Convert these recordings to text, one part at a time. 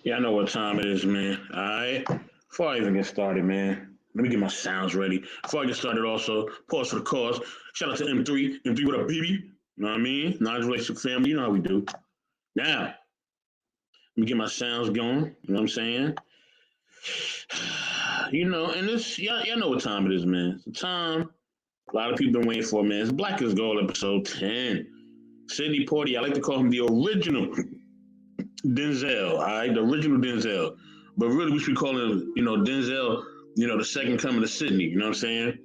Yeah, I know what time it is, man. All right. Before I even get started, man, let me get my sounds ready. Before I get started, also, pause for the cause. Shout out to M3. M3 with a baby. You know what I mean? Non-relationship family. You know how we do. Now, let me get my sounds going. You know what I'm saying? And this, y'all know what time it is, man. It's the time a lot of people been waiting for, man. It's Black as Gold, episode 10. Sidney Porty, I like to call him the original Denzel, all right? The original Denzel. But really, we should call him, Denzel, the second coming of Sidney. You know what I'm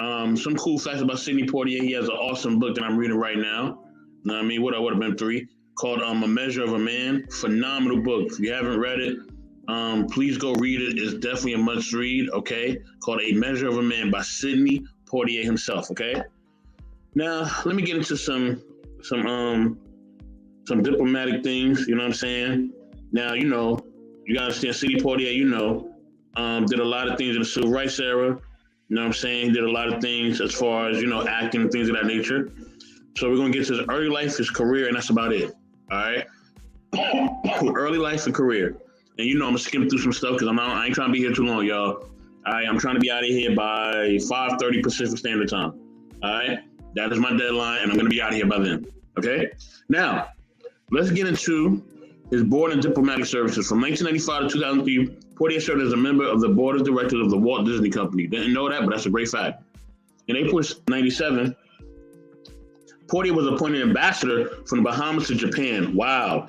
saying? Some cool facts about Sidney Poitier. He has an awesome book that I'm reading right now. You know what I mean? What I would have been three, called A Measure of a Man. Phenomenal book. If you haven't read it, please go read it. It's definitely a must read, okay? Called A Measure of a Man by Sidney Poitier himself, okay? Now, let me get into some um some diplomatic things, you know what I'm saying? Now, you gotta understand Sidney Poitier, did a lot of things in the civil rights era. You know what I'm saying? He did a lot of things as far as, acting and things of that nature. So we're gonna get to his early life, his career, and that's about it. All right. Early life and career. And I'm gonna skim through some stuff because I ain't trying to be here too long, y'all. All right, I'm trying to be out of here by 5:30 Pacific Standard Time. All right, that is my deadline, and I'm gonna be out of here by then. Okay. Now, let's get into his board and diplomatic services. From 1995 to 2003, Poitier served as a member of the board of directors of the Walt Disney Company. Didn't know that, but that's a great fact. In April '97, Poitier was appointed ambassador from the Bahamas to Japan. Wow,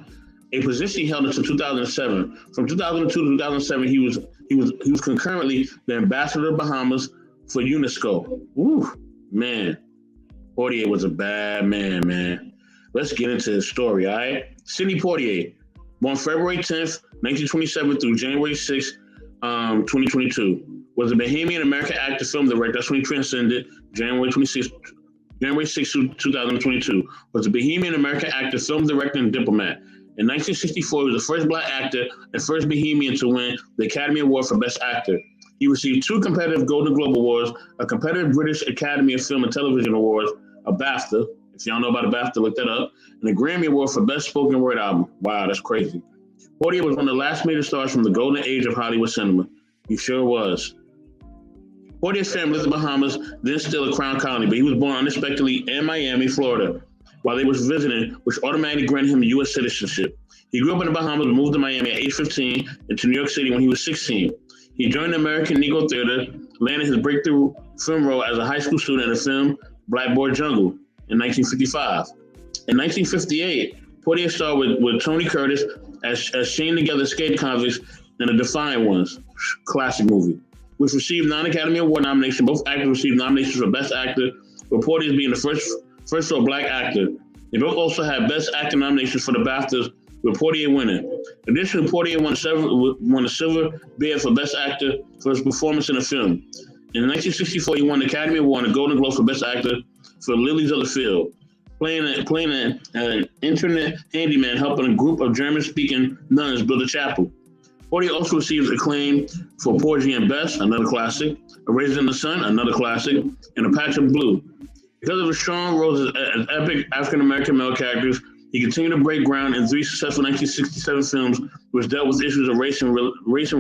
a position he held until 2007. From 2002 to 2007, he was concurrently the ambassador of Bahamas for UNESCO. Ooh, man, Poitier was a bad man, man. Let's get into his story, all right? Sidney Poitier, born February 10th, 1927 through January 6th, 2022, was a Bahamian American actor, film director. That's when he transcended. January 6th, 2022, was a Bahamian American actor, film director, and diplomat. In 1964, he was the first black actor and first Bahamian to win the Academy Award for Best Actor. He received two competitive Golden Globe Awards, a competitive British Academy of Film and Television Awards, a BAFTA. If y'all know about a BAFTA, look that up. And a Grammy Award for Best Spoken Word Album. Wow, that's crazy. Poitier was one of the last major stars from the golden age of Hollywood cinema. He sure was. Poitier's family lived in the Bahamas, then still a crown colony, but he was born unexpectedly in Miami, Florida, while they was visiting, which automatically granted him U.S. citizenship. He grew up in the Bahamas and moved to Miami at age 15 and to New York City when he was 16. He joined the American Negro Theater, landed his breakthrough film role as a high school student in the film Blackboard Jungle in 1955. In 1958, Poitier starred with Tony Curtis as chained together escaped convicts in The Defiant Ones, classic movie, which received 9 Academy Award nominations. Both actors received nominations for Best Actor, with Poitier being the first for a black actor. They both also had Best Actor nominations for the BAFTAs, with Poitier winning. Additionally, Poitier won a Silver Bear for Best Actor for his performance in a film. In 1964, he won the Academy Award and a Golden Globe for Best Actor for Lilies of the Field, playing an internet handyman helping a group of German-speaking nuns build a chapel. Poitier also received acclaim for Porgy and Bess, another classic, A Raisin in the Sun, another classic, and A Patch of Blue. Because of his strong roles as epic African-American male characters, he continued to break ground in 3 successful 1967 films which dealt with issues of race and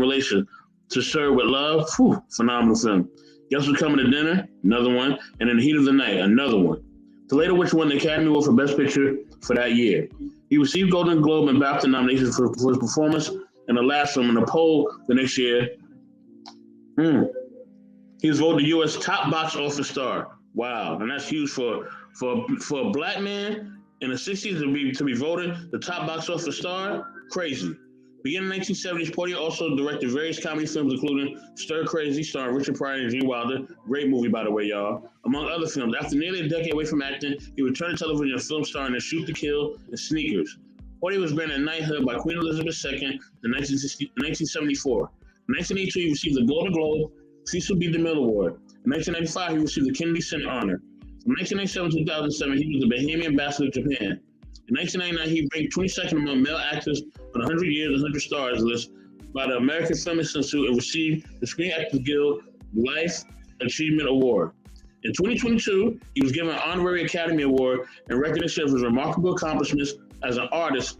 relation. To Serve with Love, phenomenal film. Guess Who's Coming to Dinner, another one, and In the Heat of the Night, another one. To later which won the Academy Award for Best Picture for that year. He received Golden Globe and BAFTA nominations for his performance in the last film. In a poll the next year, he was voted the U.S. top box office star. Wow, and that's huge for a black man in the '60s to be voted the top box office star. Crazy. Beginning in the 1970s, Poitier also directed various comedy films, including Stir Crazy, starring Richard Pryor and Gene Wilder. Great movie, by the way, y'all. Among other films. After nearly a decade away from acting, he returned to television and film starring in Shoot to Kill and Sneakers. Poitier was granted knighthood by Queen Elizabeth II in 1974. In 1982, he received the Golden Globe Cecil B. DeMille Award. In 1995, he received the Kennedy Center Honor. From 1997 to 2007, he was the Bahamian Ambassador to Japan. In 1999, he ranked 22nd among male actors on the 100 Years, 100 Stars list by the American Film Institute and received the Screen Actors Guild Life Achievement Award. In 2022, he was given an Honorary Academy Award in recognition of his remarkable accomplishments as an artist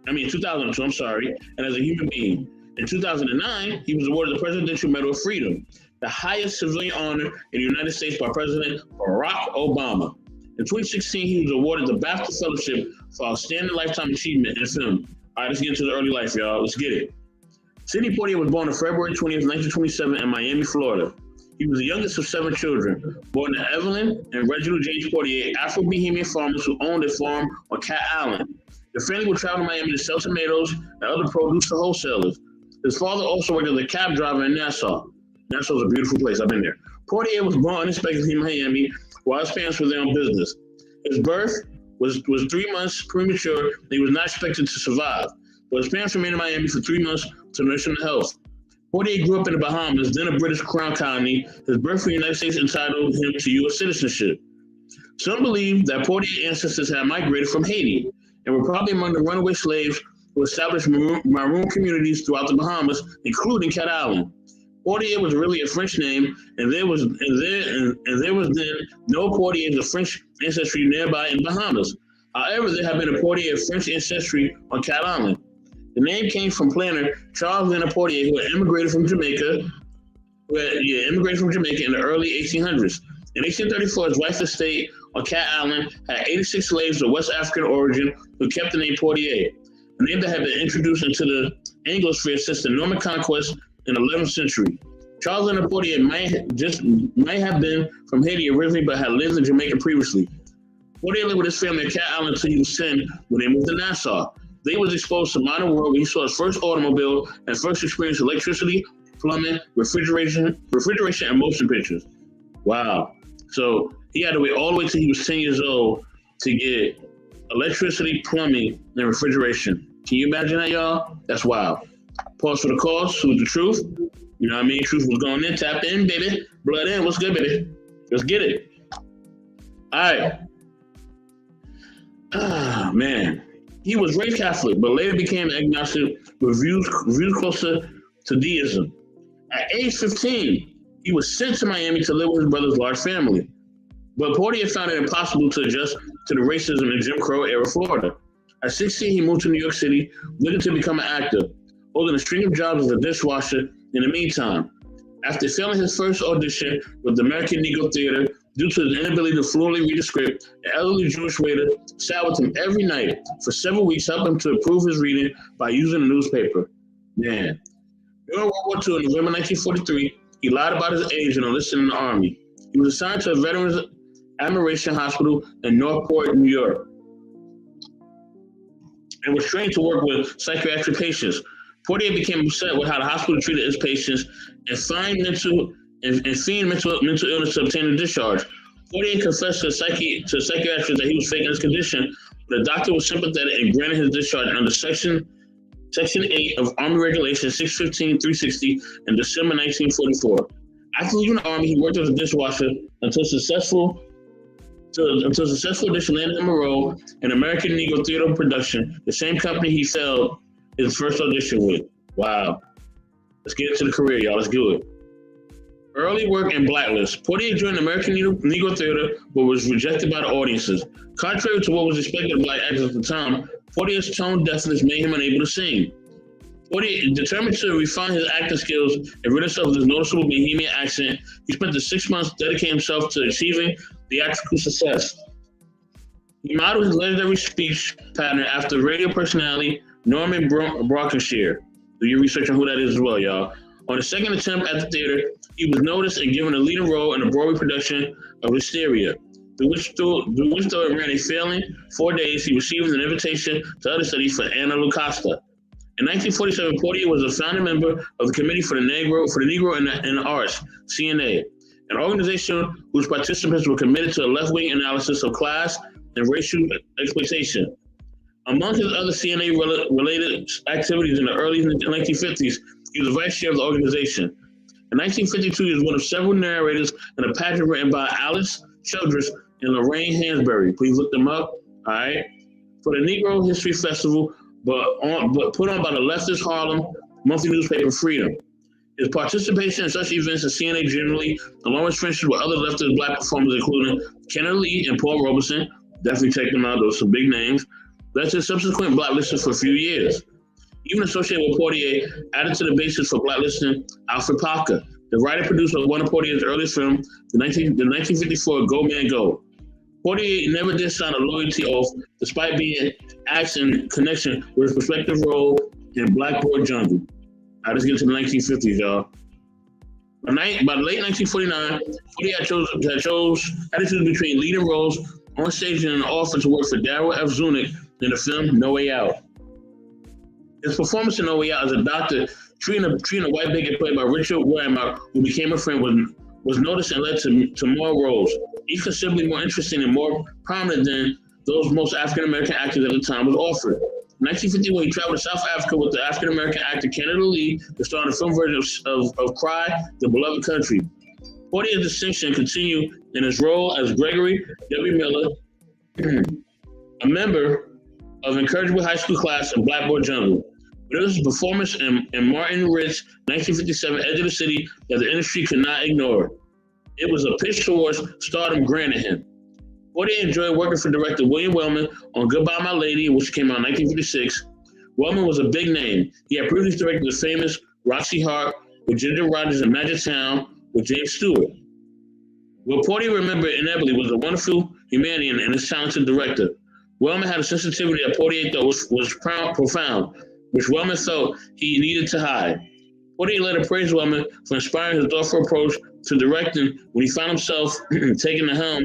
In 2002, I'm sorry, and as a human being. In 2009, he was awarded the Presidential Medal of Freedom, the highest civilian honor in the United States by President Barack Obama. In 2016, he was awarded the BAFTA Fellowship for Outstanding Lifetime Achievement in Film. All right, let's get into the early life, y'all. Let's get it. Sidney Poitier was born on February 20th, 1927 in Miami, Florida. He was the youngest of 7 children, born to Evelyn and Reginald James Poitier, Afro-Bahamian farmers who owned a farm on Cat Island. The family would travel to Miami to sell tomatoes and other produce to wholesalers. His father also worked as a cab driver in Nassau. Nassau is a beautiful place. I've been there. Poitier was born unexpectedly in Miami while his parents were there on business. His birth was 3 months premature and he was not expected to survive. But his parents remained in Miami for 3 months to nurse him to health. Poitier grew up in the Bahamas, then a British Crown colony. His birth in the United States entitled him to U.S. citizenship. Some believe that Poitier's ancestors had migrated from Haiti and were probably among the runaway slaves who established maroon communities throughout the Bahamas, including Cat Island. Poitier was really a French name, and there was then no Poitiers of French ancestry nearby in Bahamas. However, there had been a Poitier of French ancestry on Cat Island. The name came from planter Charles Leonard Poitier, who had immigrated from Jamaica in the early 1800s. In 1834, his wife's estate on Cat Island had 86 slaves of West African origin who kept the name Poitier, a name that had been introduced into the Anglosphere since the Norman conquest in the 11th century. Charles Leonard Poitier might have been from Haiti originally, but had lived in Jamaica previously. Poitier lived with his family at Cat Island until he was 10 when they moved to Nassau. They was exposed to the modern world when he saw his first automobile and first experienced electricity, plumbing, refrigeration, and motion pictures. Wow. So he had to wait all the way till he was 10 years old to get electricity, plumbing, and refrigeration. Can you imagine that, y'all? That's wild. Pause for the cause. Who's the truth? You know what I mean? Truth was going in. Tap in, baby. Blood in. What's good, baby? Let's get it. All right. Ah, man. He was raised Catholic, but later became agnostic with views closer to deism. At age 15, he was sent to Miami to live with his brother's large family. But Poitier found it impossible to adjust to the racism in Jim Crow era Florida. At 16, he moved to New York City, looking to become an actor, holding a string of jobs as a dishwasher in the meantime. After failing his first audition with the American Negro Theater due to his inability to fluently read a script, an elderly Jewish waiter sat with him every night for several weeks, helping him to improve his reading by using a newspaper. Man. During World War II in November 1943, he lied about his age and enlisted in the Army. He was assigned to a Veterans Admiration Hospital in Northport, New York, and was trained to work with psychiatric patients. Poitier became upset with how the hospital treated its patients and feigned mental illness to obtain a discharge. Poitier confessed to a psychiatrist that he was faking his condition, but the doctor was sympathetic and granted his discharge under Section 8 of Army Regulation 615-360 in December 1944. After leaving the Army, he worked as a dishwasher until successful audition landed him a role in American Negro Theater production, the same company he failed his first audition with. Wow. Let's get into the career, y'all. Let's do it. Early work and Blacklist. Poitier joined American Negro Theater, but was rejected by the audiences. Contrary to what was expected of black actors at the time, Poitier's tone deafness made him unable to sing. Poitier, determined to refine his acting skills and rid himself of his noticeable Bahamian accent, he spent the 6 months dedicating himself to achieving theatrical success. He modeled his legendary speech pattern after radio personality Norman Brockenshire. Do your research on who that is as well, y'all. On his second attempt at the theater, he was noticed and given a leading role in a Broadway production of Hysteria, through which though it ran a failing 4 days, he received an invitation to other studies for Anna Lucasta. In 1947, Poitier was a founding member of the Committee for the Negro and the Arts, CNA, an organization whose participants were committed to a left-wing analysis of class and racial exploitation. Among his other CNA-related activities in the early 1950s, he was the vice chair of the organization. In 1952, he was one of several narrators in a pageant written by Alice Childress and Lorraine Hansberry. Please look them up, all right? For the Negro History Festival, but put on by the leftist Harlem monthly newspaper Freedom. His participation in such events in CNA generally, along with friendships with other leftist black performers, including Kenneth Lee and Paul Robeson, definitely check them out, those are some big names, led to subsequent blacklisting for a few years. Even associated with Portier, added to the basis for blacklisting Alfred Parker, the writer-producer of one of Portier's earliest films, the 1954 Go Man Go. Portier never did sign a loyalty oath, despite being asked in connection with his prospective role in Blackboard Jungle. All right, let's get to the 1950s, y'all. By the late 1949, Portier had to choose between leading roles on stage and an offer to work for Darryl F. Zanuck in the film No Way Out. His performance in No Way Out as a doctor treating a white bigot played by Richard Widmark, who became a friend, was noticed and led to more roles, each considerably more interesting and more prominent than those most African-American actors at the time was offered. In 1951, he traveled to South Africa with the African-American actor Kennedy Lee to star in a film version of Cry, The Beloved Country. Portier's distinction continued in his role as Gregory W. Miller, a member of Incorrigible High School class in Blackboard Jungle. But it was his performance in Martin Ritt's 1957 Edge of the City that the industry could not ignore. It was a pitch towards stardom granted him. Portier enjoyed working for director William Wellman on Goodbye My Lady, which came out in 1956. Wellman was a big name. He had previously directed the famous Roxy Hart with Ginger Rogers and Magic Town with James Stewart. What Portier remembered inevitably was the wonderful humanity and his talented director. Wellman had a sensitivity that Portier thought was profound, which Wellman felt he needed to hide. Portier later praised Wellman for inspiring his thoughtful approach to directing when he found himself taking the helm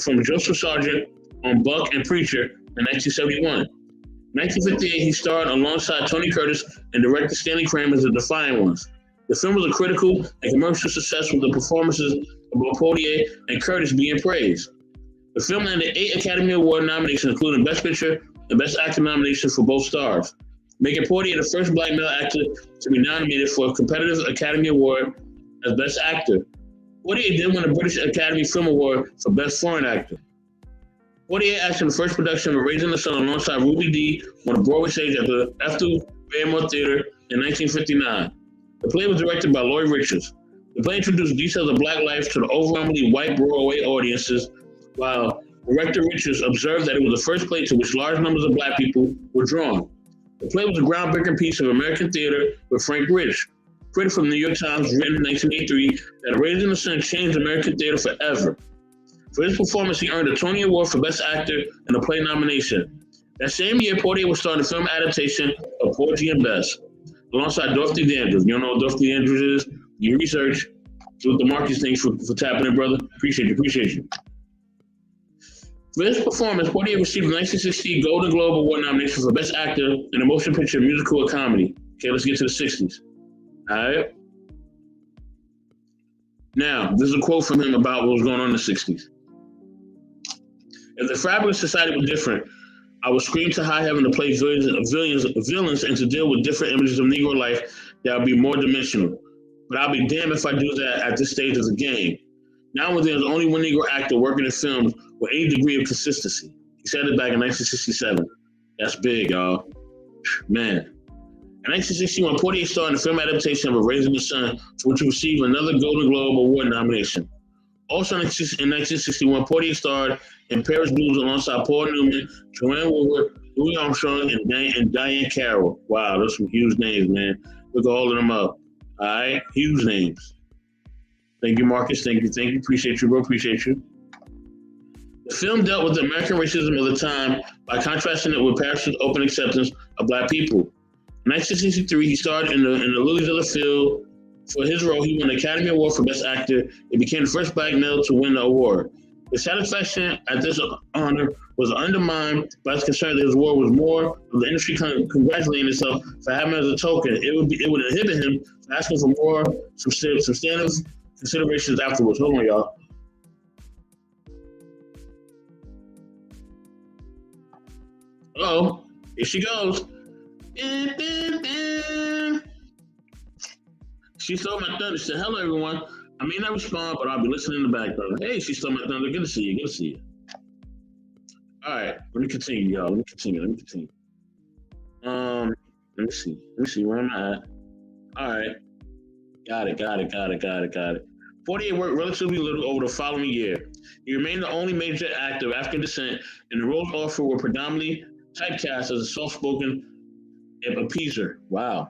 from Joseph Sargent on Buck and Preacher in 1971. In 1958, he starred alongside Tony Curtis and director Stanley Kramer's The Defiant Ones. The film was a critical and commercial success, with the performances of both Portier and Curtis being praised. The film landed 8 Academy Award nominations, including Best Picture and Best Actor nominations for both stars, making Portier the first black male actor to be nominated for a competitive Academy Award as Best Actor. Portier did win a British Academy Film Award for Best Foreign Actor. Portier acted in the first production of Raising the Sun alongside Ruby Dee on the Broadway stage at the Ethel Barrymore Theater in 1959. The play was directed by Lloyd Richards. The play introduced details of black life to the overwhelmingly white Broadway audiences, while director Richards observed that it was the first play to which large numbers of black people were drawn. The play was a groundbreaking piece of American theater with Frank Rich, critic from the New York Times, written in 1983, that Raising the Sun changed American theater forever. For his performance, he earned a Tony Award for Best Actor and a play nomination. That same year, Portier would star in the film adaptation of Porgy and Bess, alongside Dorothy Dandridge. You don't know what Dorothy Dandridge is? You research. See what the Marcus thinks for tapping in, brother. Appreciate you. For his performance, Portier received the 1960 Golden Globe Award nomination for Best Actor in a Motion Picture, Musical, or Comedy. Okay, let's get to the 60s. All right. Now, this is a quote from him about what was going on in the 60s. If the fabric of society was different, I would scream to high heaven to play villains and to deal with different images of Negro life that would be more dimensional. But I'll be damned if I do that at this stage of the game. Now when there's only one Negro actor working in films with any degree of consistency. He said it back in 1967. That's big, y'all. Man. In 1961, Portier starred in the film adaptation of Raising the Sun, for which he received another Golden Globe Award nomination. Also in 1961, Portier starred in Paris Blues alongside Paul Newman, Joanne Woodward, Louis Armstrong, and Diane Carroll. Wow, those are some huge names, man. Look at all of them up. All right, huge names. Thank you, Marcus. Thank you. Appreciate you, bro. Appreciate you. The film dealt with the American racism of the time by contrasting it with Paris's open acceptance of black people. In 1963, he starred in the Lilies of the Field. For his role, he won the Academy Award for Best Actor and became the first black male to win the award. His satisfaction at this honor was undermined by his concern that his award was more of the industry congratulating itself for having as a token. It would inhibit him from asking for more substantive considerations afterwards. Hold on, y'all. Hello, here she goes. She stole my thunder. She said, "Hello, everyone. I may not respond, but I'll be listening in the background." Hey, she stole my thunder. Good to see you. All right, let me continue, y'all. Let me continue. Let me see. Where am I at? All right. Got it. Portier worked relatively little over the following year. He remained the only major actor of African descent, and the roles offered were predominantly typecast as a soft-spoken appeaser. Wow.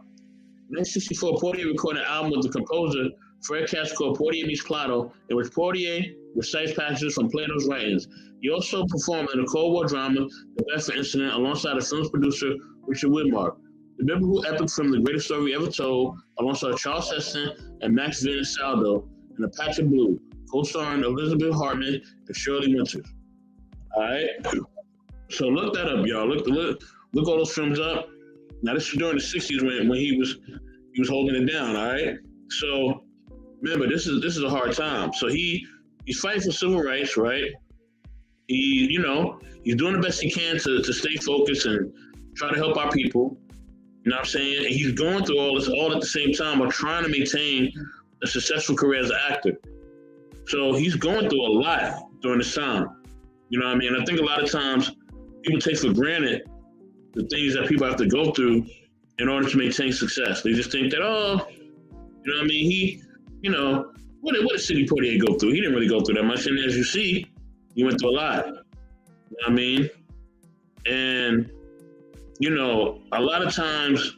In 1964, Portier recorded an album with the composer Fred Katz called Portier Meets Plato, in which Portier recites passages from Plato's writings. He also performed in the Cold War drama The Bedford Incident alongside the film's producer Richard Widmark. The biblical epic film The Greatest Story Ever Told, alongside Charles Heston and Max Van Sydow, and A Patch of Blue, co-starring Elizabeth Hartman and Shirley Winters. All right, so look that up, y'all. Look all those films up. Now this is during the '60s when he was holding it down. All right, so remember this is a hard time. So he's fighting for civil rights, right? He's doing the best he can to stay focused and try to help our people. You know what I'm saying? And he's going through all this all at the same time while trying to maintain a successful career as an actor. So he's going through a lot during this time. You know what I mean? I think a lot of times people take for granted the things that people have to go through in order to maintain success. They just think that, you know what I mean? What did Sidney Poitier go through? He didn't really go through that much. And as you see, he went through a lot. You know what I mean? And, a lot of times,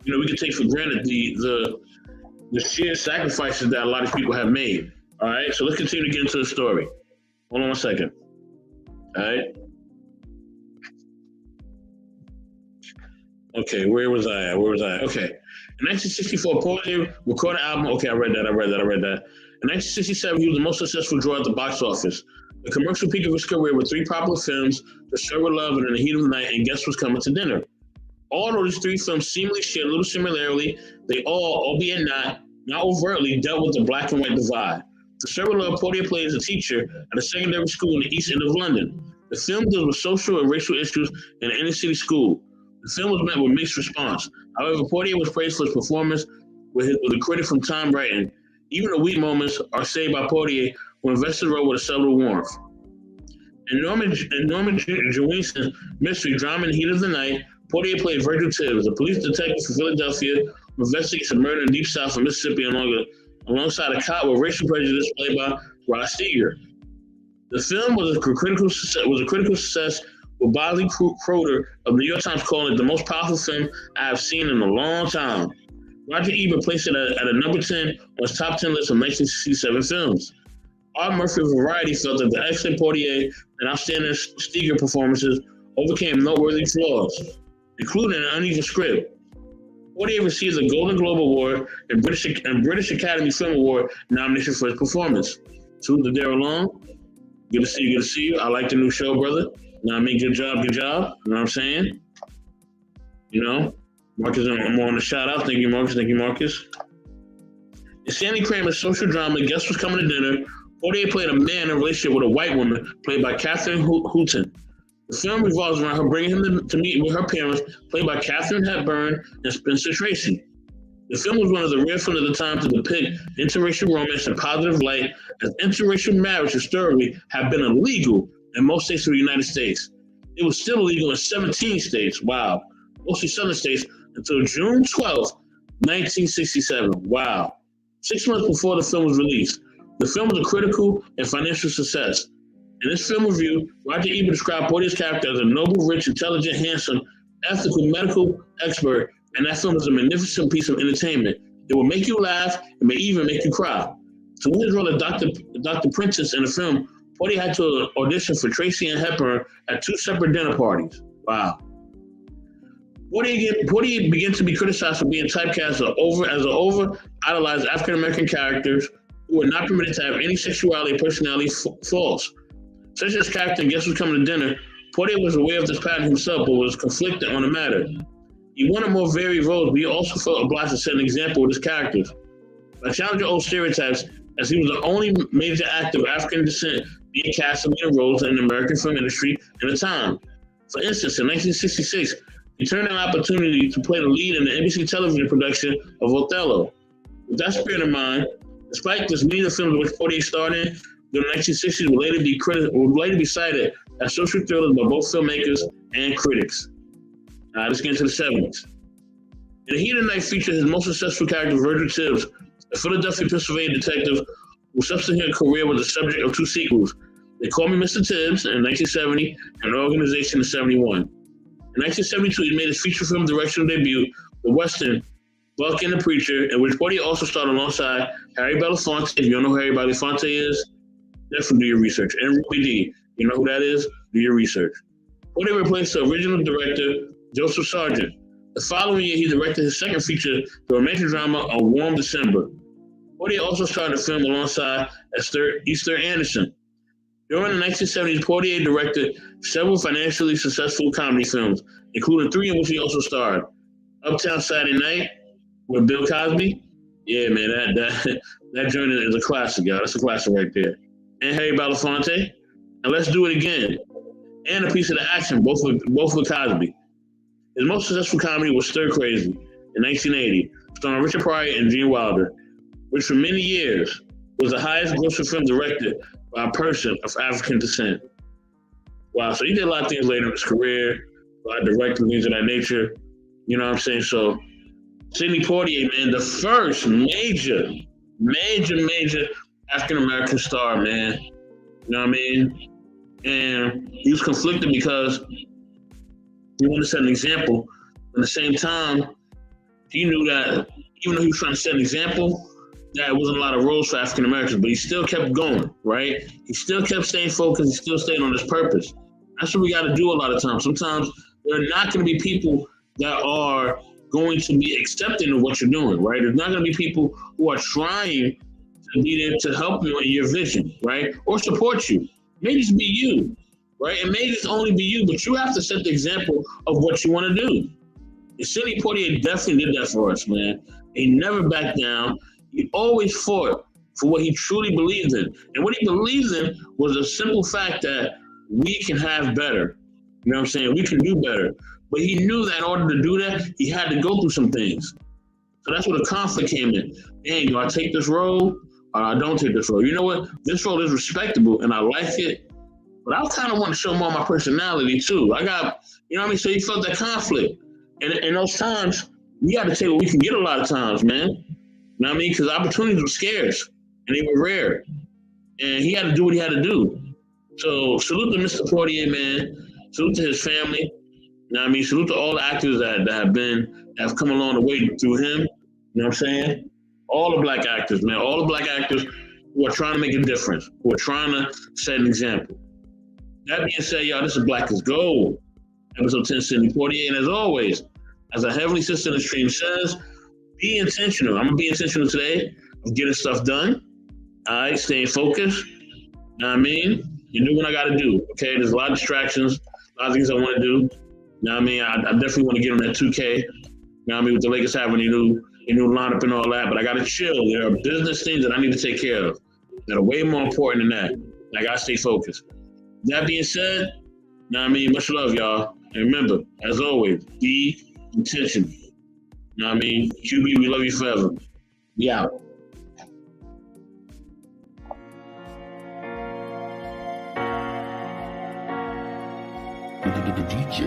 we can take for granted the sheer sacrifices that a lot of people have made. All right? So let's continue to get into the story. Hold on one second. All right? Okay, where was I at? Okay. In 1964, Poitier recorded an album. Okay, I read that. In 1967, he was the most successful draw at the box office. The commercial peak of his career with three popular films, The Stir with Love and In the Heat of the Night, and Guess What's Coming to Dinner. Although these three films seemingly share little similarity, they all, albeit not overtly, dealt with the black and white divide. The Stir with Love, Poitier played as a teacher at a secondary school in the East End of London. The film deals with social and racial issues in an inner-city school. The film was met with mixed response. However, Poitier was praised for his performance with a critic from Time writing. Even the weak moments are saved by Poitier, who invested the role with a subtle warmth. In Norman Jewison's mystery drama In the Heat of the Night, Poitier played Virgil Tibbs, a police detective from Philadelphia who investigates a murder in Deep South of Mississippi alongside a cop with racial prejudice played by Rod Steiger. The film was a critical success, with Bosley Crowder of the New York Times calling it the most powerful film I have seen in a long time. Roger Ebert placed it at a number 10 on his top 10 list of 1967 films. Art Murphy of Variety felt that the excellent Poitier and outstanding Steiger performances overcame noteworthy flaws, including an uneven script. Poitier received the Golden Globe Award and British Academy Film Award nomination for his performance. Salute to Daryl Long. Good to see you. I like the new show, brother. You know what I mean? Good job. You know what I'm saying? Marcus, I'm on the shout out. Thank you, Marcus. In Stanley Kramer's social drama, Guess What's Coming to Dinner, Poitier played a man in a relationship with a white woman, played by Katherine Hooton. The film revolves around her bringing him to meet with her parents, played by Katharine Hepburn and Spencer Tracy. The film was one of the rare films at the time to depict interracial romance in a positive light, as interracial marriage historically had been illegal in most states of the United States. It was still illegal in 17 states, wow, mostly southern states, until June 12th, 1967, wow. 6 months before the film was released. The film was a critical and financial success. In this film review, Roger Ebert described Poitier's character as a noble, rich, intelligent, handsome, ethical medical expert, and that film is a magnificent piece of entertainment. It will make you laugh and may even make you cry. To win his role as Dr. Princess in the film, Poitier had to audition for Tracy and Hepburn at 2 separate dinner parties. Wow. Poitier began to be criticized for being typecast as over-idolized African-American characters who were not permitted to have any sexuality or personality flaws. Such as character in Guess What's Coming to Dinner, Poitier was aware of this pattern himself, but was conflicted on the matter. He wanted more varied roles, but he also felt obliged to set an example with his characters. By challenging old stereotypes, as he was the only major actor of African descent being cast in leading roles in the American film industry at the time. For instance, in 1966, he turned down an opportunity to play the lead in the NBC television production of Othello. With that spirit in mind, despite this, many of the films in which Poitier starred in during the 1960s would later be cited as social thrillers by both filmmakers and critics. Let's get into the 70s. In the Heat of the Night featured his most successful character, Virgil Tibbs, a Philadelphia, Pennsylvania detective whose subsequent career was the subject of 2 sequels. They Call Me Mr. Tibbs in 1970 and Organization in 1971. In 1972, he made his feature film directorial debut, the Western Buck and the Preacher, in which Portier also starred alongside Harry Belafonte. If you don't know who Harry Belafonte is, definitely do your research. And Ruby Dee, you know who that is? Do your research. Portier replaced the original director, Joseph Sargent. The following year, he directed his second feature, the romantic drama A Warm December. Portier also starred the film alongside Easter Anderson. During the 1970s, Portier directed several financially successful comedy films, including 3 in which he also starred. Uptown Saturday Night with Bill Cosby. Yeah, man, that joint is a classic, y'all. That's a classic right there. And Harry Belafonte. And Let's Do It Again. And A Piece of the Action, both with Cosby. His most successful comedy was Stir Crazy in 1980, starring Richard Pryor and Gene Wilder, which for many years was the highest grossing film directed by a person of African descent. Wow, so he did a lot of things later in his career, a lot of directing, things of that nature. You know what I'm saying? So Sidney Poitier, man, the first major African-American star, man. You know what I mean? And he was conflicted because he wanted to set an example. At the same time, he knew that even though he was trying to set an example, that wasn't a lot of roles for African Americans, but he still kept going, right? He still kept staying focused. He still stayed on his purpose. That's what we got to do a lot of times. Sometimes there are not going to be people that are going to be accepting of what you're doing, right? There's not going to be people who are trying to be there to help you in your vision, right? Or support you. Maybe it's be you, right? And maybe it's only be you, but you have to set the example of what you want to do. And Sidney Poitier definitely did that for us, man. He never backed down. He always fought for what he truly believed in. And what he believed in was the simple fact that we can have better. You know what I'm saying? We can do better. But he knew that in order to do that, he had to go through some things. So that's where the conflict came in. Dang, do I take this road or I don't take this road? You know what? This road is respectable and I like it. But I kind of want to show more of my personality too. I got, you know what I mean? So he felt that conflict. And in those times, we got to take what we can get a lot of times, man. You know what I mean? Because opportunities were scarce and they were rare. And he had to do what he had to do. So salute to Mr. Poitier, man. Salute to his family. You know what I mean? Salute to all the actors that have come along the way through him. You know what I'm saying? All the black actors, man. All the black actors who are trying to make a difference, who are trying to set an example. That being said, y'all, this is Black is Gold. Episode 10, Sidney Poitier. And as always, as our Heavenly Sister in the stream says, be intentional. I'm going to be intentional today of getting stuff done. All right, staying focused. You know what I mean? You do what I got to do, okay? There's a lot of distractions, a lot of things I want to do. You know what I mean? I definitely want to get on that 2K. You know what I mean? With the Lakers having a new lineup and all that, but I got to chill. There are business things that I need to take care of that are way more important than that. And I got to stay focused. That being said, you know what I mean? Much love, y'all. And remember, as always, be intentional. You know what I mean? QB, we love you forever. We out. The DJ.